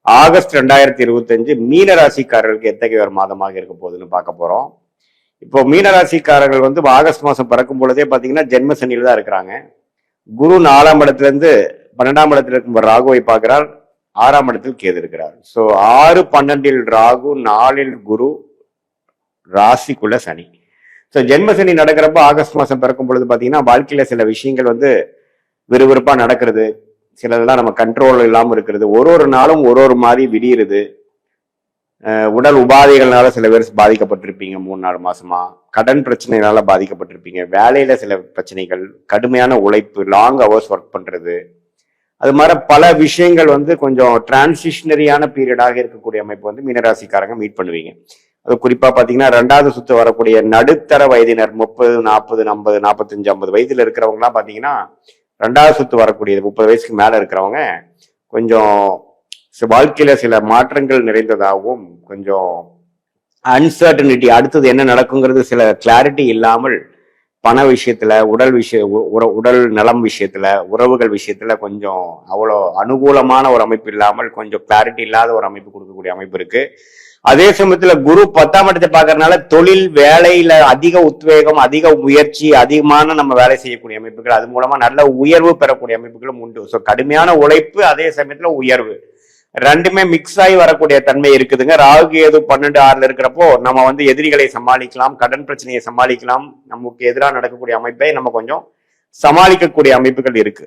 August 2025 மீன ராசிக்காரர்களுக்கு எத்தகைய ஒரு மாதமாக இருக்க போகுதுன்னு பார்க்க போறோம். இப்போ மீனராசிக்காரர்கள் வந்து ஆகஸ்ட் மாசம் பிறக்கும் பொழுதே பாத்தீங்கன்னா ஜென்ம சனியில தான் இருக்கிறாங்க. குரு 4ஆம் இடத்துல இருந்து 12ஆம் இடத்துல இருக்கும் ராகுவை பார்க்கிறார், 6ஆம் இடத்தில் கேது இருக்கிறார். ஸோ 6-12 ராகு, 4 குரு, ராசிக்குள்ள சனி. ஸோ ஜென்ம சனி நடக்கிறப்ப ஆகஸ்ட் மாசம் பிறக்கும் பொழுது பாத்தீங்கன்னா வாழ்க்கையில சில விஷயங்கள் வந்து விறுவிறுப்பா நடக்கிறது, சிலதெல்லாம் நம்ம கண்ட்ரோல் இல்லாம இருக்கிறது, ஒரு நாளும் ஒரு மாதிரி விடியுறது. உடல் உபாதைகள்னால சில பேர் பாதிக்கப்பட்டிருப்பீங்க, 3-4 மாசமா கடன் பிரச்சனைகளால பாதிக்கப்பட்டிருப்பீங்க, வேலையில சில பிரச்சனைகள், கடுமையான உழைப்பு, லாங் ஹவர்ஸ் ஒர்க் பண்றது, அது மாதிரி பல விஷயங்கள் வந்து கொஞ்சம் டிரான்சிஷனரியான பீரியடாக இருக்கக்கூடிய அமைப்பு வந்து மீனராசிக்காரங்க மீட் பண்ணுவீங்க. அது குறிப்பா பாத்தீங்கன்னா 2வது சுத்து வரக்கூடிய நடுத்தர வயதினர் 30, 40, 50, 45, 50 வயதுல இருக்கிறவங்க எல்லாம் பாத்தீங்கன்னா 2வது சுத்து வரக்கூடியது 30 வயசுக்கு மேல இருக்கிறவங்க கொஞ்சம் வாழ்க்கையில சில மாற்றங்கள் நிறைந்ததாகவும், கொஞ்சம் அன்சர்டனிட்டி, அடுத்தது என்ன நடக்குங்கிறது சில கிளாரிட்டி இல்லாமல் பண விஷயத்துல, உடல் நலம் விஷயத்துல, உறவுகள் விஷயத்துல கொஞ்சம் அவ்வளோ அனுகூலமான ஒரு அமைப்பு இல்லாமல் கொஞ்சம் கிளாரிட்டி இல்லாத ஒரு அமைப்பு கொடுக்கக்கூடிய அமைப்பு இருக்கு. அதே சமயத்துல குரு 10ஆம் இடத்தை பார்க்கறதுனால தொழில் வேலையில அதிக உத்வேகம், அதிக முயற்சி, அதிகமான நம்ம வேலை செய்யக்கூடிய அமைப்புகள், அது மூலமா நல்ல உயர்வு பெறக்கூடிய அமைப்புகளும் உண்டு. ஸோ கடுமையான உழைப்பு, அதே சமயத்துல உயர்வு, ரெண்டுமே மிக்ஸ் ஆகி வரக்கூடிய தன்மை இருக்குதுங்க. ராகு கேது 12-6 இருக்கிறப்போ நம்ம வந்து எதிரிகளை சமாளிக்கலாம், கடன் பிரச்சனையை சமாளிக்கலாம், நமக்கு எதிராக நடக்கக்கூடிய அமைப்பை நம்ம கொஞ்சம் சமாளிக்கக்கூடிய அமைப்புகள் இருக்கு.